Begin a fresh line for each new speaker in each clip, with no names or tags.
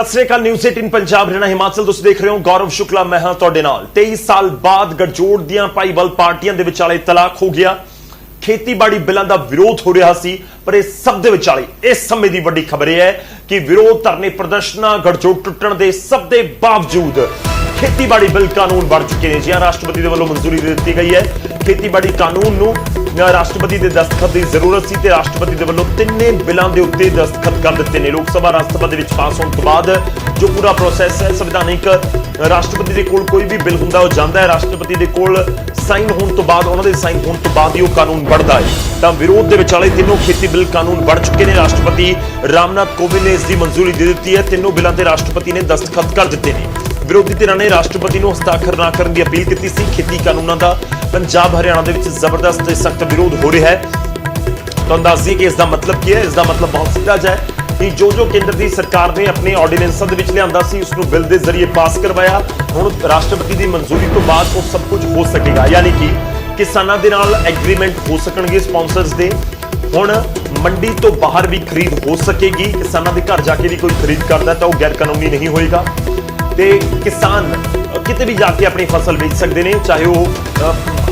ਸਤਿ ਸ੍ਰੀ ਅਕਾਲ। News 18 Punjab Haryana Himachal ਤੁਸੀਂ ਦੇਖ ਰਹੇ ਹੋ। ਗੌਰਵ ਸ਼ੁਕਲਾ ਮੈਂ ਹਾਂ ਤੁਹਾਡੇ ਨਾਲ। 23 ਸਾਲ ਬਾਅਦ ਗਠਜੋੜ ਦੀਆਂ ਭਾਈਵਾਲ ਪਾਰਟੀਆਂ ਦੇ ਵਿਚਾਲੇ ਤਲਾਕ ਹੋ ਗਿਆ। ਖੇਤੀਬਾੜੀ ਬਿੱਲਾਂ ਦਾ ਵਿਰੋਧ ਹੋ ਰਿਹਾ ਸੀ, ਪਰ ਇਸ ਸਭ ਦੇ ਵਿਚਾਲੇ ਇਸ ਸਮੇਂ ਦੀ ਵੱਡੀ ਖਬਰ ਇਹ ਹੈ ਕਿ ਵਿਰੋਧ ਧਰਨੇ ਪ੍ਰਦਰਸ਼ਨਾਂ ਗਠਜੋੜ ਟੁੱਟਣ ਦੇ ਸਭ ਦੇ ਬਾਵਜੂਦ ਖੇਤੀਬਾੜੀ ਬਿੱਲ ਕਾਨੂੰਨ ਬਣ ਚੁੱਕੇ ਨੇ। ਜੀ ਰਾਸ਼ਟਰਪਤੀ ਦੇ ਵੱਲੋਂ ਮਨਜ਼ੂਰੀ ਦੇ ਦਿੱਤੀ ਗਈ ਹੈ। ਖੇਤੀਬਾੜੀ ਕਾਨੂੰਨ ਨੂੰ ਰਾਸ਼ਟਰਪਤੀ ਦੇ ਦਸਤਖਤ ਦੀ ਜ਼ਰੂਰਤ ਸੀ ਤੇ ਰਾਸ਼ਟਰਪਤੀ ਦੇ ਵੱਲੋਂ ਤਿੰਨੇ ਬਿੱਲਾਂ ਦੇ ਉੱਤੇ ਦਸਤਖਤ ਕਰ ਦਿੱਤੇ ਨੇ। ਲੋਕ ਸਭਾ ਰਾਜ ਸਭਾ ਦੇ ਵਿੱਚ ਪਾਸ ਹੋਣ ਤੋਂ ਬਾਅਦ ਜੋ ਪੂਰਾ ਪ੍ਰੋਸੈਸ ਹੈ ਸੰਵਿਧਾਨਿਕ ਰਾਸ਼ਟਰਪਤੀ ਦੇ ਕੋਲ ਕੋਈ ਵੀ ਬਿੱਲ ਹੁੰਦਾ ਉਹ ਜਾਂਦਾ ਹੈ, ਰਾਸ਼ਟਰਪਤੀ ਦੇ ਕੋਲ ਸਾਈਨ ਹੋਣ ਤੋਂ ਬਾਅਦ ਉਹਨਾਂ ਦੇ ਸਾਈਨ ਹੋਣ ਤੋਂ ਬਾਅਦ ਹੀ ਉਹ ਕਾਨੂੰਨ ਬਣਦਾ ਹੈ। ਤਾਂ ਵਿਰੋਧ ਦੇ ਵਿਚਾਲੇ ਤਿੰਨੋਂ ਖੇਤੀ ਬਿੱਲ ਕਾਨੂੰਨ ਬਣ ਚੁੱਕੇ ਨੇ। ਰਾਸ਼ਟਰਪਤੀ ਰਾਮਨਾਥ ਕੋਵਿੰਦ ਨੇ ਇਸ ਦੀ ਮਨਜ਼ੂਰੀ ਦੇ ਦਿੱਤੀ ਹੈ। ਤਿੰਨੋਂ ਬਿੱਲਾਂ ਤੇ ਰਾਸ਼ਟਰਪਤੀ ਨੇ ਦਸਤਖਤ ਕਰ ਦਿੱਤੇ ਨੇ। ਵਿਰੋਧੀ ਧਿਰਾਂ ਨੇ ਰਾਸ਼ਟਰਪਤੀ ਨੂੰ ਹਸਤਾਖਰ ਨਾ ਕਰਨ ਦੀ ਅਪੀਲ ਕੀਤੀ ਸੀ। ਖੇਤੀ ਕਾਨੂੰਨਾਂ ਦਾ ਪੰਜਾਬ ਹਰਿਆਣਾ ਦੇ ਵਿੱਚ ਜ਼ਬਰਦਸਤ ਤੇ ਸਖਤ ਵਿਰੋਧ ਹੋ ਰਿਹਾ ਹੈ। ਤੁਹਾਨੂੰ ਦੱਸ ਦਈਏ ਕਿ ਇਸ ਦਾ ਮਤਲਬ ਕੀ ਹੈ। ਇਸ ਦਾ ਮਤਲਬ ਬਹੁਤ ਸਿੱਧਾ ਜਿਹਾ ਹੈ ਕਿ ਜੋ ਕੇਂਦਰ ਦੀ ਸਰਕਾਰ ਨੇ ਆਪਣੇ ਆਰਡੀਨੈਂਸਾਂ ਦੇ ਵਿੱਚ ਲਿਆਂਦਾ ਸੀ ਉਸ ਨੂੰ ਬਿੱਲ ਦੇ ਜ਼ਰੀਏ ਪਾਸ ਕਰਵਾਇਆ। ਹੁਣ ਰਾਸ਼ਟਰਪਤੀ ਦੀ ਮਨਜ਼ੂਰੀ ਤੋਂ ਬਾਅਦ ਉਹ ਸਭ ਕੁਝ ਹੋ ਸਕੇਗਾ, ਯਾਨੀ ਕਿ ਕਿਸਾਨਾਂ ਦੇ ਨਾਲ ਐਗਰੀਮੈਂਟ ਹੋ ਸਕਣਗੇ ਸਪਾਂਸਰਸ ਦੇ। ਹੁਣ ਮੰਡੀ ਤੋਂ ਬਾਹਰ ਵੀ ਖਰੀਦ ਹੋ ਸਕੇਗੀ। ਕਿਸਾਨਾਂ ਦੇ ਘਰ ਜਾ ਕੇ ਵੀ ਕੋਈ ਖਰੀਦ ਕਰਦਾ ਤਾਂ ਉਹ ਗੈਰ ਕਾਨੂੰਨੀ ਨਹੀਂ ਹੋਏਗਾ ਤੇ ਕਿਸਾਨ ਕਿਤੇ ਵੀ ਜਾ ਕੇ ਆਪਣੀ ਫਸਲ ਵੇਚ ਸਕਦੇ ਨੇ, ਚਾਹੇ ਉਹ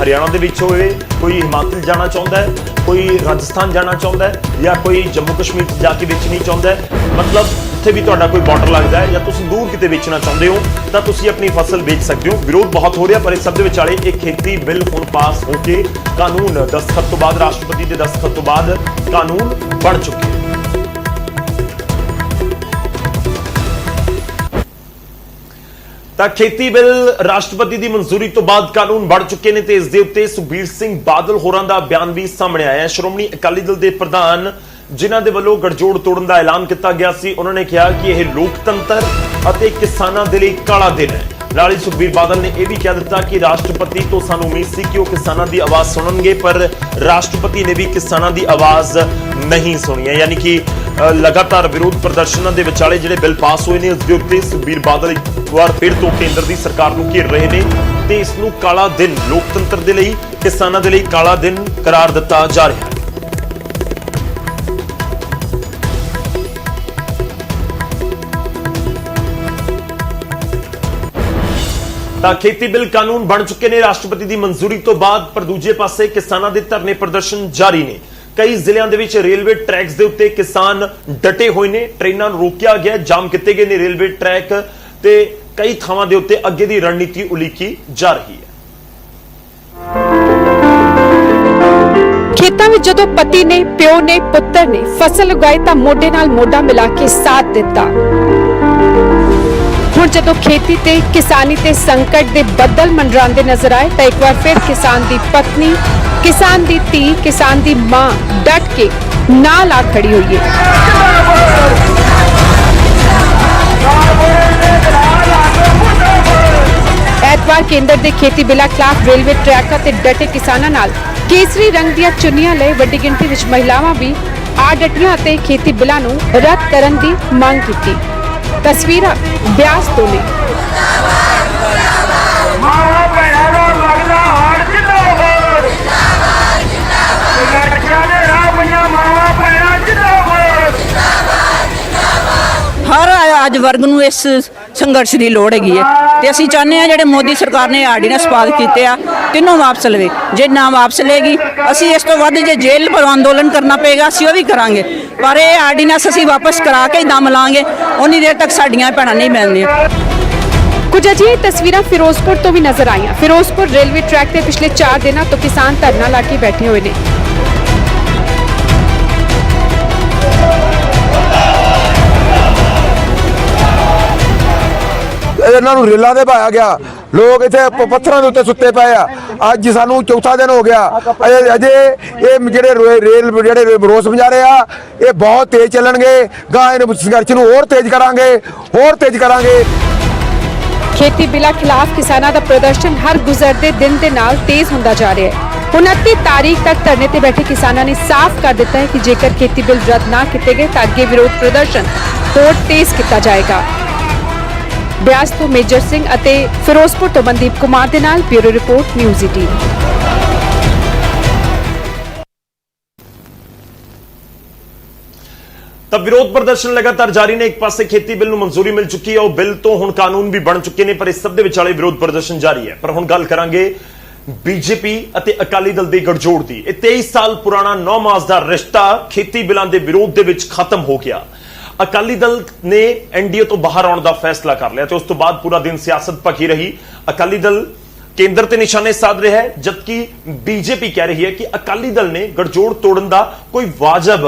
ਹਰਿਆਣਾ ਦੇ ਵਿੱਚ ਹੋਵੇ, ਕੋਈ ਹਿਮਾਚਲ ਜਾਣਾ ਚਾਹੁੰਦਾ ਹੈ, ਕੋਈ ਰਾਜਸਥਾਨ ਜਾਣਾ ਚਾਹੁੰਦਾ ਹੈ ਜਾਂ ਕੋਈ ਜੰਮੂ ਕਸ਼ਮੀਰ 'ਚ ਜਾ ਕੇ ਵੇਚਣੀ ਚਾਹੁੰਦਾ ਹੈ। ਮਤਲਬ ਉੱਥੇ ਵੀ ਤੁਹਾਡਾ ਕੋਈ ਬਾਰਡਰ ਲੱਗਦਾ ਹੈ ਜਾਂ ਤੁਸੀਂ ਦੂਰ ਕਿਤੇ ਵੇਚਣਾ ਚਾਹੁੰਦੇ ਹੋ ਤਾਂ ਤੁਸੀਂ ਆਪਣੀ ਫਸਲ ਵੇਚ ਸਕਦੇ ਹੋ। ਵਿਰੋਧ ਬਹੁਤ ਹੋ ਰਿਹਾ, ਪਰ ਇਸ ਸਭ ਦੇ ਵਿਚਾਲੇ ਇੱਕ ਖੇਤੀ ਬਿੱਲ ਹੁਣ ਪਾਸ ਹੋ ਕੇ ਕਾਨੂੰਨ ਦਸਤਖਤ ਤੋਂ ਬਾਅਦ ਰਾਸ਼ਟਰਪਤੀ ਦੇ ਦਸਤਖਤ ਤੋਂ ਬਾਅਦ ਕਾਨੂੰਨ ਬਣ ਚੁੱਕੇ। ਤਾਂ ਖੇਤੀ ਬਿੱਲ ਰਾਸ਼ਟਰਪਤੀ ਦੀ ਮਨਜ਼ੂਰੀ ਤੋਂ ਬਾਅਦ ਕਾਨੂੰਨ ਬਣ ਚੁੱਕੇ ਨੇ ਤੇ ਇਸ ਦੇ ਉੱਤੇ ਸੁਖਬੀਰ ਸਿੰਘ ਬਾਦਲ ਹੋਰਾਂ ਦਾ ਬਿਆਨ ਵੀ ਸਾਹਮਣੇ ਆਇਆ ਹੈ। ਸ਼੍ਰੋਮਣੀ ਅਕਾਲੀ ਦਲ ਦੇ ਪ੍ਰਧਾਨ ਜਿਨ੍ਹਾਂ ਦੇ ਵੱਲੋਂ ਗਠਜੋੜ ਤੋੜਨ ਦਾ ਐਲਾਨ ਕੀਤਾ ਗਿਆ ਸੀ, ਉਹਨਾਂ ਨੇ ਕਿਹਾ ਕਿ ਇਹ ਲੋਕਤੰਤਰ ਅਤੇ ਕਿਸਾਨਾਂ ਦੇ ਲਈ ਕਾਲਾ ਦਿਨ ਹੈ। ਨਾਲ ਹੀ ਸੁਖਬੀਰ ਬਾਦਲ ਨੇ ਇਹ ਵੀ ਕਹਿ ਦਿੱਤਾ ਕਿ ਰਾਸ਼ਟਰਪਤੀ ਤੋਂ ਸਾਨੂੰ ਉਮੀਦ ਸੀ ਕਿ ਉਹ ਕਿਸਾਨਾਂ ਦੀ ਆਵਾਜ਼ ਸੁਣਨਗੇ, ਪਰ ਰਾਸ਼ਟਰਪਤੀ ਨੇ ਵੀ ਕਿਸਾਨਾਂ ਦੀ ਆਵਾਜ਼ ਨਹੀਂ ਸੁਣੀ ਹੈ। ਯਾਨੀ ਕਿ ਲਗਾਤਾਰ ਵਿਰੋਧ ਪ੍ਰਦਰਸ਼ਨਾਂ ਦੇ ਵਿਚਾਲੇ ਜਿਹੜੇ ਬਿੱਲ ਪਾਸ ਹੋਏ ਨੇ ਉਸ ਦੇ ਉੱਤੇ ਸੁਖਬੀਰ ਬਾਦਲ ਇੱਕ ਵਾਰ ਫਿਰ ਤੋਂ ਕੇਂਦਰ ਦੀ ਸਰਕਾਰ ਨੂੰ ਘੇਰ ਰਹੇ ਨੇ ਤੇ ਇਸ ਨੂੰ ਕਾਲਾ ਦਿਨ ਲੋਕਤੰਤਰ ਦੇ ਲਈ, ਕਿਸਾਨਾਂ ਦੇ ਲਈ ਕਾਲਾ ਦਿਨ ਕਰਾਰ ਦਿੱਤਾ ਜਾ ਰਿਹਾ ਹੈ। ਤਾਂ ਖੇਤੀ ਬਿੱਲ ਕਾਨੂੰਨ ਬਣ ਚੁੱਕੇ ਨੇ ਰਾਸ਼ਟਰਪਤੀ ਦੀ ਮਨਜ਼ੂਰੀ ਤੋਂ ਬਾਅਦ, ਪਰ ਦੂਜੇ ਪਾਸੇ ਕਿਸਾਨਾਂ ਦੇ ਧਰਨੇ ਪ੍ਰਦਰਸ਼ਨ ਜਾਰੀ ਨੇ। ਕਈ ਜ਼ਿਲ੍ਹਿਆਂ ਦੇ ਵਿੱਚ ਰੇਲਵੇ ਟਰੈਕਸ ਦੇ ਉੱਤੇ ਕਿਸਾਨ ਡਟੇ ਹੋਏ ਨੇ। ਟ੍ਰੇਨਾਂ ਨੂੰ ਰੋਕਿਆ ਗਿਆ, ਜਾਮ ਕੀਤੇ ਗਏ ਨੇ ਰੇਲਵੇ ਟਰੈਕ ਤੇ ਕਈ ਥਾਵਾਂ ਦੇ ਉੱਤੇ ਅੱਗੇ ਦੀ ਰਣਨੀਤੀ ਉਲੀਕੀ ਜਾ ਰਹੀ ਹੈ।
ਖੇਤਾਂ ਵਿੱਚ ਜਦੋਂ ਪਤੀ ਨੇ, ਪਿਓ ਨੇ, ਪੁੱਤਰ ਨੇ ਫਸਲ ਉਗਾਈ ਤਾਂ ਮੋਢੇ ਨਾਲ ਮੋਢਾ ਮਿਲਾ ਕੇ ਸਾਥ ਦਿੱਤਾ। ਹੁਣ ਜਦੋਂ ਖੇਤੀ ਤੇ ਕਿਸਾਨੀ ਤੇ ਸੰਕਟ ਦੇ ਬੱਦਲ ਮੰਡਰਾਉਂਦੇ ਨਜ਼ਰ ਆਏ ਤਾਂ ਇੱਕ ਵਾਰ ਫਿਰ ਕਿਸਾਨ ਦੀ ਪਤਨੀ, ਕਿਸਾਨ ਦੀ ਧੀ, ਕਿਸਾਨ ਦੀ ਮਾਂ ਡਟ ਕੇ ਨਾਲ ਆ ਖੜੀ ਹੋਈ ਹੈ। ਐਤਵਾਰ ਕੇਂਦਰ ਦੇ ਖੇਤੀ ਬਿੱਲਾਂ ਖਿਲਾਫ ਰੇਲਵੇ ਟਰੈਕਾਂ ਤੇ ਡਟੇ ਕਿਸਾਨਾਂ ਨਾਲ ਕੇਸਰੀ ਰੰਗ ਦੀਆਂ ਚੁੰਨੀਆਂ ਲਏ ਵੱਡੀ ਗਿਣਤੀ ਵਿੱਚ ਮਹਿਲਾਵਾਂ ਵੀ ਆ ਡਟੀਆਂ ਅਤੇ ਖੇਤੀ ਬਿੱਲਾਂ ਨੂੰ ਰੱਦ ਕਰਨ ਦੀ ਮੰਗ ਕੀਤੀ। ਤਸਵੀਰਾਂ ਬਿਆਸ ਤੋਂ ਨੇ।
ਹਰ ਅੱਜ ਵਰਗ ਨੂੰ ਇਸ ਸੰਘਰਸ਼ ਦੀ ਲੋੜ ਹੈਗੀ ਹੈ ਤੇ ਅਸੀਂ ਚਾਹੁੰਦੇ ਹਾਂ ਜਿਹੜੇ ਮੋਦੀ ਸਰਕਾਰ ਨੇ ਆਰਡੀਨੈਂਸ ਪਾਸ ਕੀਤੇ ਆ ਤਿੰਨੋਂ ਵਾਪਸ ਲਵੇ। ਜੇ ਨਾ ਵਾਪਸ ਲਏਗੀ ਅਸੀਂ ਇਸ ਤੋਂ ਵੱਧ ਜੇ ਜੇਲ੍ਹ ਪਰ ਅੰਦੋਲਨ ਕਰਨਾ ਪਏਗਾ ਅਸੀਂ ਉਹ ਵੀ ਕਰਾਂਗੇ, ਪਰ ਇਹ ਆਰਡੀਨੈਂਸ ਅਸੀਂ ਵਾਪਸ ਕਰਾ ਕੇ ਹੀ ਦਮ ਲਾਂਗੇ। ਉਨੀ ਦੇਰ ਤੱਕ ਸਾਡੀਆਂ ਭੈਣਾਂ ਨਹੀਂ ਮਿਲਣੀਆਂ।
ਕੁਝ ਅਜਿਹੀ ਤਸਵੀਰਾਂ ਫਿਰੋਜ਼ਪੁਰ ਤੋਂ ਵੀ ਨਜ਼ਰ ਆਈਆਂ। ਫਿਰੋਜ਼ਪੁਰ ਰੇਲਵੇ ਟਰੈਕ ਤੇ ਪਿਛਲੇ 4 ਦਿਨਾਂ ਤੋਂ ਕਿਸਾਨ ਧਰਨਾ ਲਾ ਕੇ ਬੈਠੇ ਹੋਏ ਨੇ।
ਇਹਨਾਂ ਨੂੰ ਰੇਲਾਂ ਤੇ ਪਾਇਆ ਗਿਆ, ਲੋਕ ਇੱਥੇ ਪੱਥਰਾਂ ਦੇ ਉੱਤੇ ਸੁੱਤੇ ਪਏ ਆ। ਅੱਜ ਸਾਨੂੰ ਚੌਥਾ ਦਿਨ ਹੋ ਗਿਆ। ਅਜੇ ਇਹ ਜਿਹੜੇ ਰੇਲ ਜਿਹੜੇ ਰੋਸ ਮੁਜ਼ਾਹਰੇ ਆ ਇਹ ਬਹੁਤ ਤੇਜ਼ ਚੱਲਣਗੇ। ਗਾਂ ਇਹਨਾਂ ਸੰਘਰਸ਼ ਨੂੰ ਹੋਰ ਤੇਜ਼ ਕਰਾਂਗੇ, ਹੋਰ ਤੇਜ਼ ਕਰਾਂਗੇ।
ਖੇਤੀ ਬਿੱਲਾਂ ਖਿਲਾਫ ਕਿਸਾਨਾਂ ਦਾ ਪ੍ਰਦਰਸ਼ਨ ਹਰ ਗੁਜ਼ਰਦੇ ਦਿਨ ਦੇ ਨਾਲ ਤੇਜ਼ ਹੁੰਦਾ ਜਾ ਰਿਹਾ ਹੈ। 29 ਤਾਰੀਖ ਤੱਕ ਧਰਨੇ ਤੇ ਬੈਠੇ ਕਿਸਾਨਾਂ ਨੇ ਸਾਫ਼ ਕਰ ਦਿੱਤਾ ਹੈ ਕਿ ਜੇਕਰ ਖੇਤੀ ਬਿੱਲ ਰੱਦ ਨਾ ਕੀਤੇ ਗਏ ਤਾਂ ਅੱਗੇ ਵਿਰੋਧ ਪ੍ਰਦਰਸ਼ਨ ਹੋਰ ਤੇਜ਼ ਕੀਤਾ ਜਾਏਗਾ। ਬਿਆਸ ਤੋਂ ਮੇਜਰ ਸਿੰਘ ਅਤੇ ਫਿਰੋਜ਼ਪੁਰ ਤੋਂ ਮਨਦੀਪ ਕੁਮਾਰ ਦੇ ਨਾਲ ਬਿਊਰੋ ਰਿਪੋਰਟ ਨਿਊਜ਼ 18।
ਤਾਂ ਵਿਰੋਧ ਪ੍ਰਦਰਸ਼ਨ ਲਗਾਤਾਰ ਜਾਰੀ ਨੇ। ਇੱਕ ਪਾਸੇ ਖੇਤੀ ਬਿੱਲ ਨੂੰ ਮਨਜ਼ੂਰੀ ਮਿਲ ਚੁੱਕੀ ਹੈ, ਉਹ ਬਿੱਲ ਤੋਂ ਹੁਣ ਕਾਨੂੰਨ ਵੀ ਬਣ ਚੁੱਕੇ ਨੇ, ਪਰ ਇਸ ਸਭ ਦੇ ਵਿਚਾਲੇ ਵਿਰੋਧ ਪ੍ਰਦਰਸ਼ਨ ਜਾਰੀ ਹੈ। ਪਰ ਹੁਣ ਗੱਲ ਕਰਾਂਗੇ ਬੀਜੇਪੀ ਅਤੇ ਅਕਾਲੀ ਦਲ ਦੇ ਗਠਜੋੜ ਦੀ। ਇਹ 23 ਸਾਲ ਪੁਰਾਣਾ 9 ਮਾਸ ਦਾ ਰਿਸ਼ਤਾ ਖੇਤੀ ਬਿੱਲਾਂ ਦੇ ਵਿਰੋਧ ਦੇ ਵਿੱਚ ਖਤਮ ਹੋ ਗਿਆ। ਅਕਾਲੀ ਦਲ ਨੇ ਐਨਡੀਏ ਤੋਂ ਬਾਹਰ ਆਉਣ ਦਾ ਫੈਸਲਾ ਕਰ ਲਿਆ ਤੇ ਉਸ ਤੋਂ ਬਾਅਦ ਪੂਰਾ ਦਿਨ ਸਿਆਸਤ ਭਖੀ ਰਹੀ। ਅਕਾਲੀ ਦਲ ਕੇਂਦਰ ਤੇ ਨਿਸ਼ਾਨੇ ਸਾਧ ਰਿਹਾ ਹੈ, ਜਦਕਿ ਬੀਜੇਪੀ ਕਹਿ ਰਹੀ ਹੈ ਕਿ ਅਕਾਲੀ ਦਲ ਨੇ ਗਠਜੋੜ ਤੋੜਨ ਦਾ ਕੋਈ ਵਾਜਬ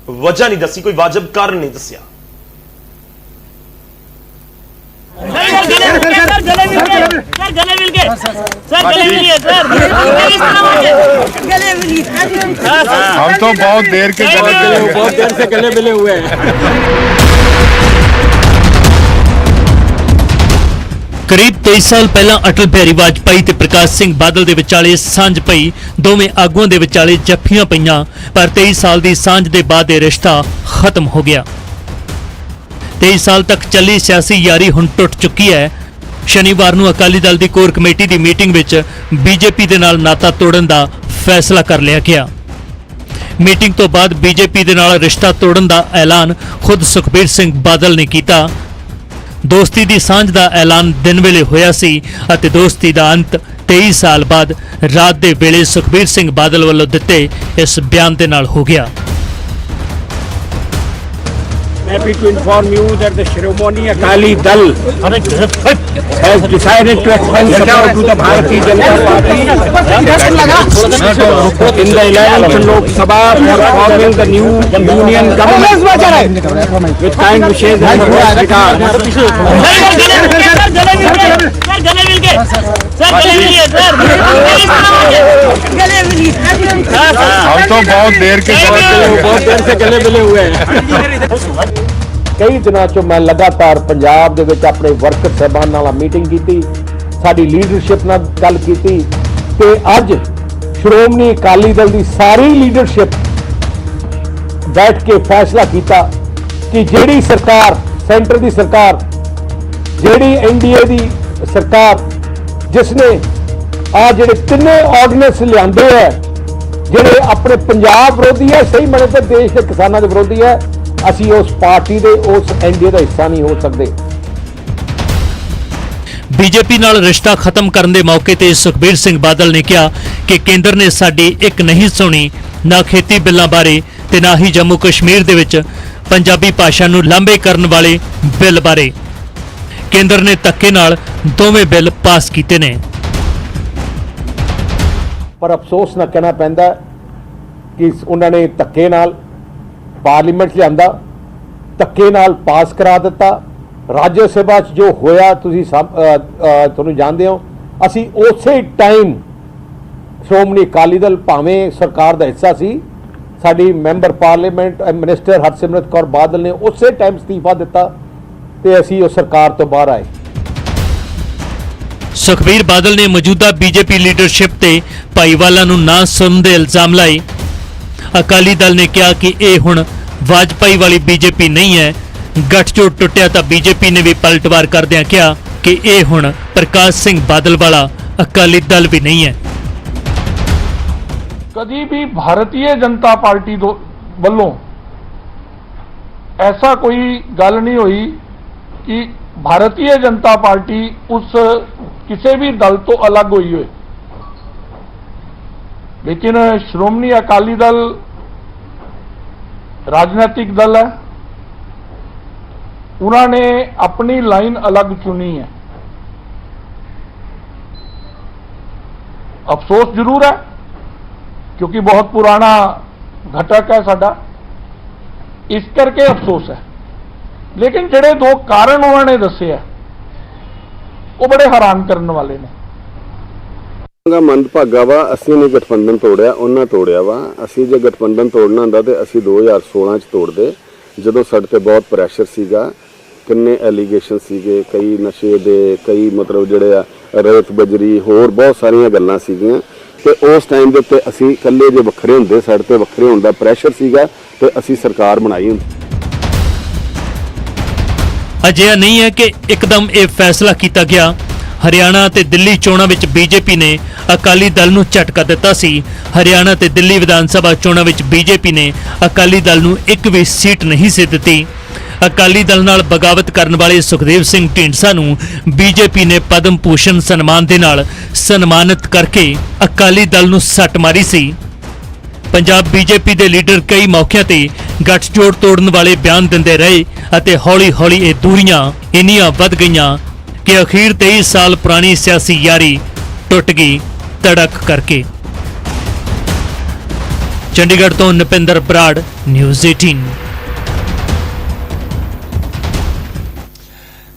ਵਜ੍ਹਾ ਨਹੀਂ ਦੱਸੀ, ਕੋਈ ਵਾਜਬ ਕਾਰਨ ਨਹੀਂ ਦੱਸਿਆ।
हम तो बहुत देर के बहुत देर से गले मिले हुए हैं।
करीब 23 साल पहला अटल बिहारी वाजपेयी ते प्रकाश सिंह बादल दे विचाले सांझ पई, दोवें आगूआं दे विचाले जफ्फियां पईयां, पर 23 साल दी सांझ दे बाद यह रिश्ता खत्म हो गया। 23 साल तक चली सियासी यारी हुण टुट चुकी है। शनिवार नूं अकाली दल दी कोर कमेटी दी मीटिंग विच बीजेपी दे नाल नाता तोड़न दा फैसला कर लिया गया। मीटिंग तो बाद बीजेपी दे नाल रिश्ता तोड़न दा ऐलान खुद सुखबीर सिंह बादल ने कीता। दोस्ती दी सांझ दा ऐलान दिन वेले होया सी अते दोस्ती दा अंत 23 साल बाद रात दे वेले सुखबीर सिंह बादल वल्लों दिते इस बयान दे नाल हो गया।
Happy to inform you that the Shiromani Akali Dal has decided to extend support to the Bharatiya Janata Party in the 11th Lok Sabha for forming the new union government with kind wishes and regards. हम तो बहुत देर से गले मिले हुए हैं।
कई दिनों चो मैं लगातार पंजाब दे विच अपने वर्कर साहबान नाल मीटिंग की, साडी लीडरशिप नाल गल की ते अज श्रोमणी अकाली दल की सारी लीडरशिप बैठ के फैसला किया कि जिहड़ी सरकार सेंटर की सरकार, जिहड़ी एनडीए की सरकार जिसने आ जिहड़े तिन्ने ऑर्डीनेंस लिआंदे है, जिहड़े अपने पंजाब विरोधी है, सही मने तो देश के किसानों के विरोधी है, असी उस पार्टी दे उस एनडीए का हिस्सा नहीं हो सकते।
बीजेपी नाल रिश्ता खत्म करने दे मौके ते सुखबीर सिंह बादल ने कहा कि केंद्र ने साडी एक नहीं सुनी, ना खेती बिल्लां बारे ते ना ही जम्मू कश्मीर दे विच पंजाबी भाषा नूं लांभे करन वाले बिल बारे। केंद्र ने धक्के नाल दोवें बिल पास कीते ने।
पर अफसोस ना कहना पैंदा कि उन्होंने धक्के नाल पार्लीमेंट लिआंदा, धक्के नाल पास करा दिता। राज्य सभा जो होया तुसीं तुहानूं जानदे हो, असी उसे टाइम श्रोमणी अकाली दल भावें सरकार का हिस्सा सी, साडी member parliament minister Harsimrat Kaur Badal ने उसे टाइम इस्तीफा दिता ते असी उस सरकार तो बाहर आए।
सुखबीर बादल ने मौजूदा बीजेपी लीडरशिप ते भाईवाला नूं ना सुनण दे इल्जाम लाए। अकाली दल ने कहा कि यह हुण वाजपेयी वाली बीजेपी नहीं है। गठजोड़ टुटिया तो बीजेपी ने भी पलटवार करदिआं कहा कि यह हुण प्रकाश सिंह बादल वाला अकाली दल भी नहीं है।
कभी भी भारतीय जनता पार्टी वालों ऐसा कोई गल नहीं हुई कि भारतीय जनता पार्टी उस किसी भी दल तो अलग हुई हो, लेकिन श्रोमणी अकाली दल राजनीतिक दल है, उन्होंने अपनी लाइन अलग चुनी है। अफसोस जरूर है क्योंकि बहुत पुराना घटक है साडा, इस करके अफसोस है। लेकिन जिहड़े दो कारण उन्होंने दसे है वो बड़े हैरान करने वाले ने।
मंदभागा वा असीं ने गठबंधन तोड़िया, उन्हां तोड़िया वा। असीं जे गठबंधन तोड़ना हुंदा ते असीं 2016 च तोड़दे, जदों साडे ते बहुत प्रैशर सीगा, किन्ने एलीगेशन सीगे, कई नशे दे, कई मतलब जिहड़े आ रेत बजरी होर बहुत सारियां गल्लां सीगीआं ते उस टाइम दे उत्ते असीं कल्ले जे वखरे हुंदे, साडे ते वखरे होण दा प्रैशर सीगा ते असीं सरकार बनाई हुंदी।
अजिहा नहीं है कि एकदम ये फैसला किया गया। हरियाणा ते दिल्ली चोणां विच बीजेपी ने ਅਕਾਲੀ ਦਲ ਨੂੰ ਝਟਕਾ ਦਿੱਤਾ ਸੀ। ਹਰਿਆਣਾ ਤੇ ਦਿੱਲੀ ਵਿਧਾਨ ਸਭਾ ਚੋਣਾਂ ਵਿੱਚ ਬੀਜੇਪੀ ਨੇ ਅਕਾਲੀ ਦਲ ਨੂੰ ਇੱਕ ਵੀ ਸੀਟ ਨਹੀਂ ਸੀ ਦਿੱਤੀ। ਅਕਾਲੀ ਦਲ ਨਾਲ ਬਗਾਵਤ ਕਰਨ ਵਾਲੇ ਸੁਖਦੇਵ ਸਿੰਘ ਢੀਂਡਸਾ ਨੂੰ ਬੀਜੇਪੀ ਨੇ ਪਦਮ ਭੂਸ਼ਣ ਸਨਮਾਨ ਦੇ ਨਾਲ ਸਨਮਾਨਿਤ ਕਰਕੇ ਅਕਾਲੀ ਦਲ ਨੂੰ ਸੱਟ ਮਾਰੀ ਸੀ। ਪੰਜਾਬ ਬੀਜੇਪੀ ਦੇ ਲੀਡਰ ਕਈ ਮੌਕਿਆਂ ਤੇ ਗੱਠਜੋੜ ਤੋੜਨ ਵਾਲੇ ਬਿਆਨ ਦਿੰਦੇ ਰਹੇ ਅਤੇ ਹੌਲੀ-ਹੌਲੀ ਇਹ ਦੂਰੀਆਂ ਇੰਨੀਆਂ ਵੱਧ ਗਈਆਂ ਕਿ ਅਖੀਰ 23 ਸਾਲ ਪੁਰਾਣੀ ਸਿਆਸੀ ਯਾਰੀ ਟੁੱਟ ਗਈ ਧੜਕ ਕਰਕੇ। ਚੰਡੀਗੜ੍ਹ ਤੋਂ ਨਪਿੰਦਰ ਬਰਾੜ, ਨਿਊਜ਼ 18।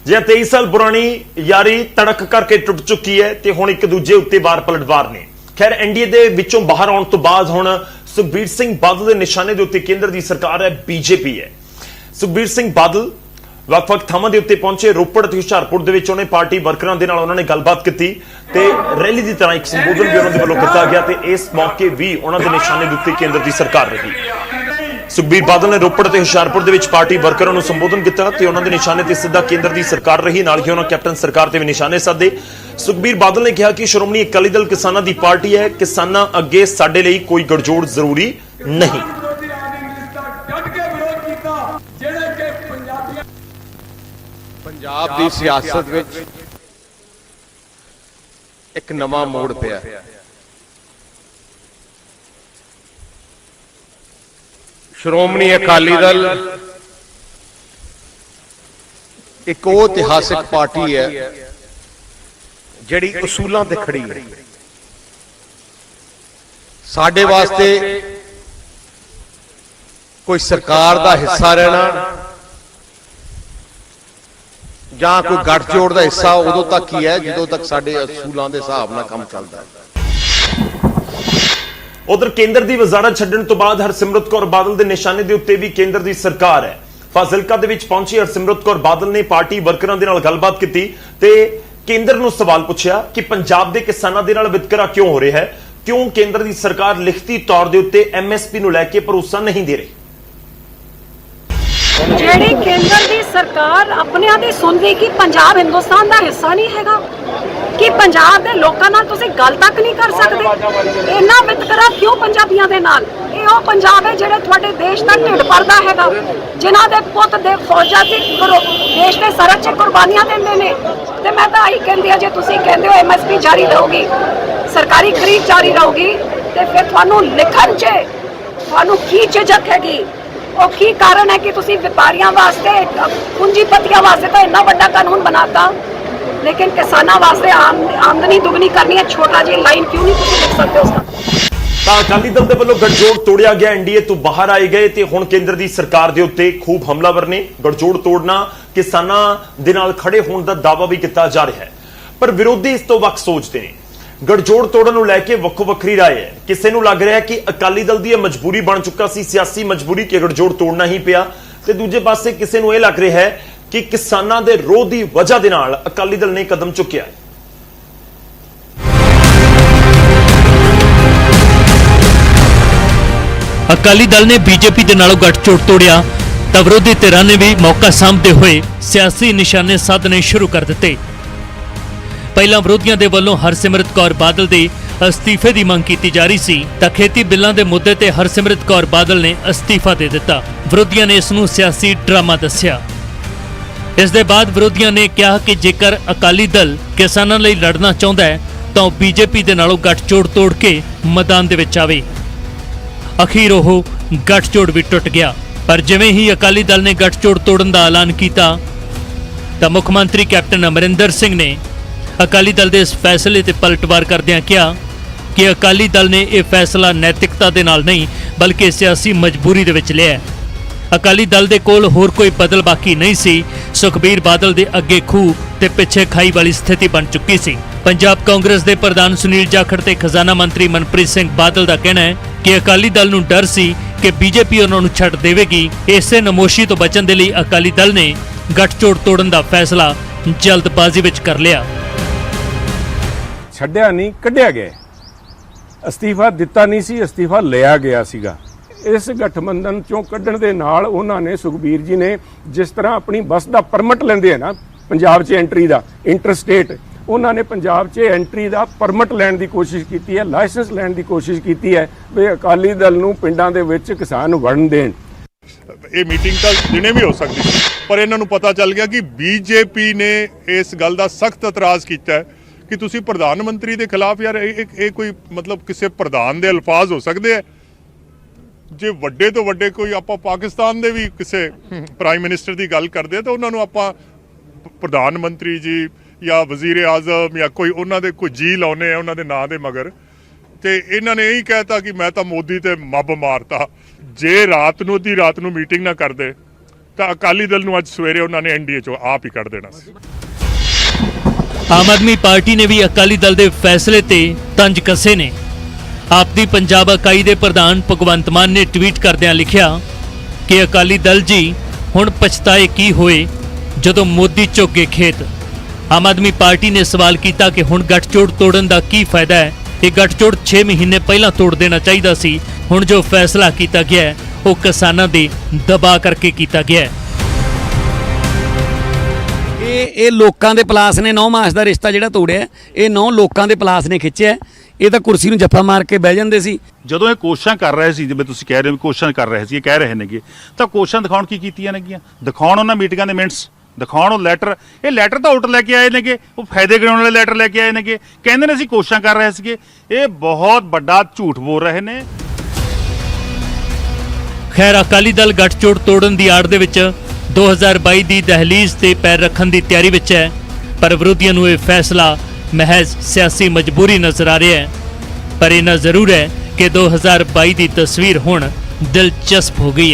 ਜੇ 23 ਸਾਲ ਪੁਰਾਣੀ ਯਾਰੀ ਤੜਕ ਕਰਕੇ ਟੁੱਟ ਚੁੱਕੀ ਹੈ ਤੇ ਹੁਣ ਇੱਕ ਦੂਜੇ ਉੱਤੇ ਵਾਰ ਪਲਟਵਾਰ ਨੇ। ਖੈਰ ਐਨਡੀਏ ਦੇ ਵਿੱਚੋਂ ਬਾਹਰ ਆਉਣ ਤੋਂ ਬਾਅਦ ਹੁਣ ਸੁਖਬੀਰ ਸਿੰਘ ਬਾਦਲ ਦੇ ਨਿਸ਼ਾਨੇ ਦੇ ਉੱਤੇ ਕੇਂਦਰ ਦੀ ਸਰਕਾਰ ਹੈ, ਬੀਜੇਪੀ ਹੈ। ਸੁਖਬੀਰ ਸਿੰਘ ਬਾਦਲ ਵੱਖ-ਵੱਖ ਥਾਵਾਂ ਦੇ ਉੱਤੇ ਪਹੁੰਚੇ। ਰੋਪੜ ਤੇ ਹੁਸ਼ਿਆਰਪੁਰ ਦੇ ਵਿੱਚ ਉਹਨੇ ਪਾਰਟੀ ਵਰਕਰਾਂ ਦੇ ਨਾਲ ਉਹਨਾਂ ਨੇ ਗੱਲਬਾਤ ਕੀਤੀ ਤੇ ਰੈਲੀ ਦੀ ਤਰ੍ਹਾਂ ਇੱਕ ਸੰਬੋਧਨ ਵੀ ਉਹਨਾਂ ਦੇ ਵੱਲੋਂ ਕੀਤਾ ਗਿਆ ਤੇ ਇਸ ਮੌਕੇ ਵੀ ਉਹਨਾਂ ਦੇ ਨਿਸ਼ਾਨੇ ਦੇ ਉੱਤੇ ਕੇਂਦਰ ਦੀ ਸਰਕਾਰ ਰਹੀ। ਸੁਖਬੀਰ ਬਾਦਲ ਨੇ ਰੋਪੜ ਤੇ ਹੁਸ਼ਿਆਰਪੁਰ ਦੇ ਵਿੱਚ ਪਾਰਟੀ ਵਰਕਰਾਂ ਨੂੰ ਸੰਬੋਧਨ ਕੀਤਾ ਤੇ ਉਹਨਾਂ ਦੇ ਨਿਸ਼ਾਨੇ ਤੇ ਸਿੱਧਾ ਕੇਂਦਰ ਦੀ ਸਰਕਾਰ ਰਹੀ। ਨਾਲ ਹੀ ਉਹਨਾਂ ਕੈਪਟਨ ਸਰਕਾਰ ਤੇ ਵੀ ਨਿਸ਼ਾਨੇ ਸਾਧੇ। ਸੁਖਬੀਰ ਬਾਦਲ ਨੇ ਕਿਹਾ ਕਿ ਸ਼੍ਰੋਮਣੀ ਅਕਾਲੀ ਦਲ ਕਿਸਾਨਾਂ ਦੀ ਪਾਰਟੀ ਹੈ, ਕਿਸਾਨਾਂ ਅੱਗੇ ਸਾਡੇ ਲਈ ਕੋਈ ਗੜਜੋੜ ਜ਼ਰੂਰੀ ਨਹੀਂ।
ਪੰਜਾਬ ਦੀ ਸਿਆਸਤ ਵਿੱਚ ਇੱਕ ਨਵਾਂ ਮੋੜ ਪਿਆ। ਸ਼੍ਰੋਮਣੀ ਅਕਾਲੀ ਦਲ ਇੱਕ ਉਹ ਇਤਿਹਾਸਿਕ ਪਾਰਟੀ ਹੈ ਜਿਹੜੀ ਉਸੂਲਾਂ ਤੇ ਖੜੀ ਹੈ। ਸਾਡੇ ਵਾਸਤੇ ਕੋਈ ਸਰਕਾਰ ਦਾ ਹਿੱਸਾ ਰਹਿਣਾ ਜਾਂ ਕੋਈ ਗੱਠਜੋੜ ਦਾ ਹਿੱਸਾ ਉਦੋਂ ਤੱਕ ਹੀ ਹੈ ਜਦੋਂ ਤੱਕ ਸਾਡੇ ਅਸੂਲਾਂ ਦੇ ਹਿਸਾਬ ਨਾਲ ਕੰਮ ਚੱਲਦਾ ਹੈ।
ਉਧਰ ਕੇਂਦਰ ਦੀ ਵਜ਼ਾਰਤ ਛੱਡਣ ਤੋਂ ਬਾਅਦ ਹਰਸਿਮਰਤ ਕੌਰ ਬਾਦਲ ਦੇ ਨਿਸ਼ਾਨੇ ਦੇ ਉੱਤੇ ਵੀ ਕੇਂਦਰ ਦੀ ਸਰਕਾਰ ਹੈ। ਫਾਜ਼ਿਲਕਾ ਦੇ ਵਿੱਚ ਪਹੁੰਚੀ ਹਰਸਿਮਰਤ ਕੌਰ ਬਾਦਲ ਨੇ ਪਾਰਟੀ ਵਰਕਰਾਂ ਦੇ ਨਾਲ ਗੱਲਬਾਤ ਕੀਤੀ ਤੇ ਕੇਂਦਰ ਨੂੰ ਸਵਾਲ ਪੁੱਛਿਆ ਕਿ ਪੰਜਾਬ ਦੇ ਕਿਸਾਨਾਂ ਦੇ ਨਾਲ ਵਿਤਕਰਾ ਕਿਉਂ ਹੋ ਰਿਹਾ ਹੈ, ਕਿਉਂ ਕੇਂਦਰ ਦੀ ਸਰਕਾਰ ਲਿਖਤੀ ਤੌਰ ਦੇ ਉੱਤੇ ਐਮਐਸਪੀ ਨੂੰ ਲੈ ਕੇ ਭਰੋਸਾ ਨਹੀਂ ਦੇ ਰਹੀ।
ਜਿਹੜੀ ਕੇਂਦਰ ਦੀ ਸਰਕਾਰ ਆਪਣਿਆਂ ਦੀ ਸੁਣਦੀ ਕਿ ਪੰਜਾਬ ਹਿੰਦੁਸਤਾਨ ਦਾ ਹਿੱਸਾ ਨਹੀਂ ਹੈਗਾ, ਕਿ ਪੰਜਾਬ ਦੇ ਲੋਕਾਂ ਨਾਲ ਤੁਸੀਂ ਗੱਲ ਤੱਕ ਨਹੀਂ ਕਰ ਸਕਦੇ। ਇੰਨਾ ਵਿਤਕਰਾ ਕਿਉਂ ਪੰਜਾਬੀਆਂ ਦੇ ਨਾਲ? ਇਹ ਉਹ ਪੰਜਾਬ ਹੈ ਜਿਹੜੇ ਤੁਹਾਡੇ ਦੇਸ਼ ਦਾ ਢਿੱਡ ਭਰਦਾ ਹੈਗਾ, ਜਿਨ੍ਹਾਂ ਦੇ ਪੁੱਤ ਦੇ ਫੌਜਾਂ 'ਚ ਦੇਸ਼ ਦੇ ਸਰਹੱਦ 'ਚ ਕੁਰਬਾਨੀਆਂ ਦਿੰਦੇ ਨੇ। ਤੇ ਮੈਂ ਤਾਂ ਆਹੀ ਕਹਿੰਦੀ ਆ, ਜੇ ਤੁਸੀਂ ਕਹਿੰਦੇ ਹੋ ਐਮਐਸਪੀ ਜਾਰੀ ਰਹੂਗੀ, ਸਰਕਾਰੀ ਖਰੀਦ ਜਾਰੀ ਰਹੂਗੀ, ਤੇ ਫਿਰ ਤੁਹਾਨੂੰ ਲਿਖਣ 'ਚ ਤੁਹਾਨੂੰ ਕੀ ਝਿਜਕ ਹੈਗੀ? ਉਹ ਕੀ ਕਾਰਨ ਹੈ ਕਿ ਤੁਸੀਂ ਵਪਾਰੀਆਂ ਵਾਸਤੇ, ਪੂੰਜੀਪਤੀਆਂ ਵਾਸਤੇ ਤਾਂ ਇੰਨਾ ਵੱਡਾ ਕਾਨੂੰਨ ਬਣਾਤਾ, ਲੇਕਿਨ ਕਿਸਾਨਾਂ ਵਾਸਤੇ ਆਮਦਨੀ ਦੁਗਣੀ ਕਰਨੀ ਹੈ, ਛੋਟਾ ਜਿਹੀ ਲਾਈਨ ਕਿਉਂ ਨਹੀਂ ਤੁਸੀਂ ਲਿਖ ਸਕਦੇ ਉਸ ਦਾ?
ਤਾਂ ਅਕਾਲੀ ਦਲ ਦੇ ਵੱਲੋਂ ਗੜਜੋੜ ਤੋੜਿਆ ਗਿਆ, ਐਨਡੀਏ ਤੋਂ ਬਾਹਰ ਆਏ ਗਏ ਤੇ ਹੁਣ ਕੇਂਦਰ ਦੀ ਸਰਕਾਰ ਦੇ ਉੱਤੇ ਖੂਬ ਹਮਲਾਵਰ ਨੇ। ਗੜਜੋੜ ਤੋੜਨਾ, ਕਿਸਾਨਾਂ ਦੇ ਨਾਲ ਖੜੇ ਹੋਣ ਦਾ ਦਾਅਵਾ ਵੀ ਕੀਤਾ ਜਾ ਰਿਹਾ ਹੈ, ਪਰ ਵਿਰੋਧੀ ਇਸ ਤੋਂ ਵੱਖ ਸੋਚਦੇ ਨੇ। ਗੜਜੋੜ ਤੋੜਨ ਨੂੰ ਲੈ ਕੇ ਵੱਖੋ ਵੱਖਰੀ ਰਾਏ ਹੈ। ਕਿਸੇ ਨੂੰ ਲੱਗ ਰਿਹਾ ਕਿ ਅਕਾਲੀ ਦਲ ਦੀ ਇਹ ਮਜਬੂਰੀ ਬਣ ਚੁੱਕਾ ਸੀ, ਸਿਆਸੀ ਮਜਬੂਰੀ, ਕਿ ਗੜਜੋੜ ਤੋੜਨਾ ਹੀ ਪਿਆ, ਤੇ ਦੂਜੇ ਪਾਸੇ ਕਿਸੇ ਨੂੰ ਇਹ ਲੱਗ ਰਿਹਾ ਹੈ ਕਿ ਕਿਸਾਨਾਂ ਦੇ ਰੋਹ ਦੀ ਵਜ੍ਹਾ ਦੇ ਨਾਲ ਅਕਾਲੀ ਦਲ ਨੇ ਕਦਮ ਚੁੱਕਿਆ ਹੈ।
ਅਕਾਲੀ ਦਲ ਨੇ ਬੀਜੇਪੀ ਦੇ ਨਾਲੋਂ ਗੱਠਜੋੜ ਤੋੜਿਆ ਤਾਂ ਵਿਰੋਧੀ ਧਿਰਾਂ ਨੇ ਵੀ ਮੌਕਾ ਸਾਂਭਦੇ ਹੋਏ ਸਿਆਸੀ ਨਿਸ਼ਾਨੇ ਸਾਧਨੇ ਸ਼ੁਰੂ ਕਰ ਦਿੱਤੇ। ਪਹਿਲਾਂ ਵਿਰੋਧੀਆਂ ਦੇ ਵੱਲੋਂ ਹਰਸਿਮਰਤ ਕੌਰ ਬਾਦਲ ਦੇ ਅਸਤੀਫੇ ਦੀ ਮੰਗ ਕੀਤੀ ਜਾ ਰਹੀ ਸੀ ਤਾਂ ਖੇਤੀ ਬਿੱਲਾਂ ਦੇ ਮੁੱਦੇ ਤੇ ਹਰਸਿਮਰਤ ਕੌਰ ਬਾਦਲ ਨੇ ਅਸਤੀਫਾ ਦੇ ਦਿੱਤਾ। ਵਿਰੋਧੀਆਂ ਨੇ ਇਸ ਨੂੰ ਸਿਆਸੀ ਡਰਾਮਾ ਦੱਸਿਆ। ਇਸ ਦੇ ਬਾਅਦ ਵਿਰੋਧੀਆਂ ਨੇ ਕਿਹਾ ਕਿ ਜੇਕਰ ਅਕਾਲੀ ਦਲ ਕਿਸਾਨਾਂ ਲਈ ਲੜਨਾ ਚਾਹੁੰਦਾ ਹੈ ਤਾਂ ਉਹ ਬੀਜੇਪੀ ਦੇ ਨਾਲੋਂ ਗੱਠਜੋੜ ਤੋੜ ਕੇ ਮੈਦਾਨ ਦੇ ਵਿੱਚ ਆਵੇ। ਅਖੀਰ ਉਹ ਗੱਠਜੋੜ ਵੀ ਟੁੱਟ ਗਿਆ। ਪਰ ਜਿਵੇਂ ਹੀ ਅਕਾਲੀ ਦਲ ਨੇ ਗੱਠਜੋੜ ਤੋੜਨ ਦਾ ਐਲਾਨ ਕੀਤਾ ਤਾਂ ਮੁੱਖ ਮੰਤਰੀ ਕੈਪਟਨ ਅਮਰਿੰਦਰ ਸਿੰਘ ਨੇ ਅਕਾਲੀ ਦਲ ਦੇ ਇਸ ਫੈਸਲੇ ਤੇ ਪਲਟਵਾਰ ਕਰਦਿਆਂ ਕਿਹਾ ਕਿ ਅਕਾਲੀ ਦਲ ਨੇ ਇਹ ਫੈਸਲਾ ਨੈਤਿਕਤਾ ਦੇ ਨਾਲ ਨਹੀਂ ਬਲਕਿ ਸਿਆਸੀ ਮਜਬੂਰੀ ਦੇ ਵਿੱਚ ਲਿਆ ਹੈ। ਅਕਾਲੀ ਦਲ ਦੇ ਕੋਲ ਹੋਰ ਕੋਈ ਬਦਲ ਬਾਕੀ ਨਹੀਂ ਸੀ। ਸੁਖਬੀਰ ਬਾਦਲ ਦੇ ਅੱਗੇ ਖੂਹ ਤੇ ਪਿੱਛੇ ਖਾਈ ਵਾਲੀ ਸਥਿਤੀ ਬਣ ਚੁੱਕੀ ਸੀ। ਪੰਜਾਬ ਕਾਂਗਰਸ ਦੇ ਪ੍ਰਧਾਨ ਸੁਨੀਲ ਜਾਖੜ ਤੇ ਖਜ਼ਾਨਾ ਮੰਤਰੀ ਮਨਪ੍ਰੀਤ ਸਿੰਘ ਬਾਦਲ ਦਾ ਕਹਿਣਾ ਹੈ ਕਿ ਅਕਾਲੀ ਦਲ ਨੂੰ ਡਰ ਸੀ ਕਿ ਬੀਜੇਪੀ ਉਹਨਾਂ ਨੂੰ ਛੱਡ ਦੇਵੇਗੀ। ਇਸੇ ਨਮੋਸ਼ੀ ਤੋਂ ਬਚਣ ਦੇ ਲਈ ਅਕਾਲੀ ਦਲ ਨੇ ਗੱਠਜੋੜ ਤੋੜਨ ਦਾ ਫੈਸਲਾ ਜਲਦਬਾਜ਼ੀ ਵਿੱਚ ਕਰ ਲਿਆ।
ਛੱਡਿਆ ਨਹੀਂ, ਕੱਢਿਆ ਗਿਆ। ਅਸਤੀਫਾ ਦਿੱਤਾ ਨਹੀਂ ਸੀ, ਅਸਤੀਫਾ ਲਿਆ ਗਿਆ ਸੀਗਾ। ਇਸ ਗਠਬੰਧਨ ਚੋਂ ਕੱਢਣ ਦੇ ਨਾਲ ਉਹਨਾਂ ਨੇ, ਸੁਖਬੀਰ ਜੀ ਨੇ, ਜਿਸ ਤਰ੍ਹਾਂ ਆਪਣੀ ਬੱਸ ਦਾ ਪਰਮਿਟ ਲੈਂਦੇ ਆ ਨਾ ਪੰਜਾਬ 'ਚ ਐਂਟਰੀ ਦਾ, ਇੰਟਰਸਟੇਟ, ਉਹਨਾਂ ਨੇ ਪੰਜਾਬ 'ਚ ਐਂਟਰੀ ਦਾ ਪਰਮਿਟ ਲੈਣ ਦੀ ਕੋਸ਼ਿਸ਼ ਕੀਤੀ ਹੈ, ਲਾਇਸੈਂਸ ਲੈਣ ਦੀ ਕੋਸ਼ਿਸ਼ ਕੀਤੀ ਹੈ ਵੀ ਅਕਾਲੀ ਦਲ ਨੂੰ ਪਿੰਡਾਂ ਦੇ ਵਿੱਚ ਕਿਸਾਨ ਵੜਨ ਦੇਣ।
ਇਹ ਮੀਟਿੰਗ ਤਾਂ ਦਿਨੇ ਵੀ ਹੋ ਸਕਦੀ ਸੀ, ਪਰ ਇਹਨਾਂ ਨੂੰ ਪਤਾ ਚੱਲ ਗਿਆ ਕਿ ਬੀਜੇਪੀ ਨੇ ਇਸ ਗੱਲ ਦਾ ਸਖਤ ਇਤਰਾਜ਼ ਕੀਤਾ ਹੈ ਕਿ ਤੁਸੀਂ ਪ੍ਰਧਾਨ ਮੰਤਰੀ ਦੇ ਖਿਲਾਫ, ਯਾਰ ਇਹ ਕੋਈ ਮਤਲਬ ਕਿਸੇ ਪ੍ਰਧਾਨ ਦੇ ਅਲਫਾਜ਼ ਹੋ ਸਕਦੇ ਹੈ? ਜੇ ਵੱਡੇ ਤੋਂ ਵੱਡੇ ਕੋਈ ਆਪਾਂ ਪਾਕਿਸਤਾਨ ਦੇ ਵੀ ਕਿਸੇ ਪ੍ਰਾਈਮ ਮਿਨਿਸਟਰ ਦੀ ਗੱਲ ਕਰਦੇ ਆ ਤਾਂ ਉਹਨਾਂ ਨੂੰ ਆਪਾਂ ਪ੍ਰਧਾਨ ਮੰਤਰੀ ਜੀ ਜਾਂ ਵਜ਼ੀਰ ਆਜ਼ਮ ਜਾਂ ਕੋਈ ਉਹਨਾਂ ਦੇ ਕੋਈ ਜੀ ਲਾਉਨੇ ਆ ਉਹਨਾਂ ਦੇ ਨਾਂ ਦੇ ਮਗਰ, ਤੇ ਇਹਨਾਂ ਨੇ ਇਹੀ ਕਹਿਤਾ ਕਿ ਮੈਂ ਤਾਂ ਮੋਦੀ ਤੇ ਮੱਬ ਮਾਰਤਾ। ਜੇ ਰਾਤ ਨੂੰ ਅੱਧੀ ਰਾਤ ਨੂੰ ਮੀਟਿੰਗ ਨਾ ਕਰਦੇ ਤਾਂ ਅਕਾਲੀ ਦਲ ਨੂੰ ਅੱਜ ਸਵੇਰੇ ਉਹਨਾਂ ਨੇ ਐਨਡੀਏ ਚੋਂ ਆਪ ਹੀ ਕੱਢ ਦੇਣਾ ਸੀ।
ਆਮ ਆਦਮੀ ਪਾਰਟੀ ਨੇ ਵੀ ਅਕਾਲੀ ਦਲ ਦੇ ਫੈਸਲੇ ਤੇ ਤੰਜ ਕੱਸੇ ਨੇ। ਆਪ ਦੀ ਪੰਜਾਬ ਇਕਾਈ ਦੇ ਪ੍ਰਧਾਨ ਭਗਵੰਤ ਮਾਨ ਨੇ ਟਵੀਟ ਕਰਦਿਆਂ ਲਿਖਿਆ ਕਿ ਅਕਾਲੀ ਦਲ ਜੀ ਹੁਣ ਪਛਤਾਏ ਕੀ ਹੋਏ ਜਦੋਂ ਮੋਦੀ ਝੁੱਗੇ ਖੇਤ। ਆਮ ਆਦਮੀ ਪਾਰਟੀ ਨੇ ਸਵਾਲ ਕੀਤਾ ਕਿ ਹੁਣ ਗੱਠਜੋੜ ਤੋੜਨ ਦਾ ਕੀ ਫਾਇਦਾ ਹੈ? ਇਹ ਗੱਠਜੋੜ 6 ਮਹੀਨੇ ਪਹਿਲਾਂ ਤੋੜ ਦੇਣਾ ਚਾਹੀਦਾ ਸੀ। ਹੁਣ ਜੋ ਫੈਸਲਾ ਕੀਤਾ ਗਿਆ ਹੈ ਉਹ ਕਿਸਾਨਾਂ ਦੇ ਦਬਾਅ ਕਰਕੇ ਕੀਤਾ ਗਿਆ ਹੈ।
ਇਹ ਲੋਕਾਂ ਦੇ ਪਲਾਸ ਨੇ 9 ਮਾਸ ਦਾ ਰਿਸ਼ਤਾ ਜਿਹੜਾ ਤੋੜਿਆ, ਇਹ 9 ਲੋਕਾਂ ਦੇ ਪਲਾਸ ਨੇ ਖਿੱਚਿਆ। ਇਹ ਤਾਂ ਕੁਰਸੀ ਨੂੰ ਜੱਫਾ ਮਾਰ ਕੇ ਬਹਿ ਜਾਂਦੇ ਸੀ।
ਜਦੋਂ ਇਹ ਕੋਸ਼ਿਸ਼ਾਂ ਕਰ ਰਹੇ ਸੀ, ਜਿਵੇਂ ਤੁਸੀਂ ਕਹਿ ਰਹੇ ਹੋ ਕੋਸ਼ਿਸ਼ਾਂ ਕਰ ਰਹੇ ਸੀ, ਇਹ ਕਹਿ ਰਹੇ ਨੇਗੇ, ਤਾਂ ਕੋਸ਼ਿਸ਼ਾਂ ਦਿਖਾਉਣ ਕੀ ਕੀਤੀਆਂ ਨੇਗੀਆਂ? ਦਿਖਾਉਣ ਉਹਨਾਂ ਮੀਟਿੰਗਾਂ ਦੇ ਮਿੰਟਸ, ਦਿਖਾਉਣ ਉਹ ਲੈਟਰ। ਇਹ ਲੈਟਰ ਤਾਂ ਆਊਟ ਲੈ ਕੇ ਆਏ ਨੇਗੇ, ਉਹ ਫਾਇਦੇ ਗਿਣਾਉਣ ਵਾਲੇ ਲੈਟਰ ਲੈ ਕੇ ਆਏ ਨੇਗੇ, ਕਹਿੰਦੇ ਨੇ ਅਸੀਂ ਕੋਸ਼ਿਸ਼ਾਂ ਕਰ ਰਹੇ ਸੀਗੇ। ਇਹ ਬਹੁਤ ਵੱਡਾ ਝੂਠ ਬੋਲ ਰਹੇ ਨੇ।
ਖੈਰ, ਅਕਾਲੀ ਦਲ ਗੱਠਜੋੜ ਤੋੜਨ ਦੀ ਆੜ ਦੇ ਵਿੱਚ 2022 ਦੀ ਦਹਲੀਜ਼ ਤੇ ਪੈਰ ਰੱਖਣ ਦੀ ਤਿਆਰੀ ਵਿੱਚ ਹੈ, ਪਰ ਵਿਰੋਧੀਆਂ ਨੂੰ ਇਹ ਫੈਸਲਾ ਮਹਿਜ਼ ਸਿਆਸੀ ਮਜਬੂਰੀ ਨਜ਼ਰ ਆ ਰਿਹਾ ਹੈ। ਪਰ ਇਹਨਾਂ ਜ਼ਰੂਰ ਹੈ ਕਿ 2022 ਦੀ ਤਸਵੀਰ ਹੁਣ ਦਿਲਚਸਪ ਹੋ ਗਈ ਹੈ।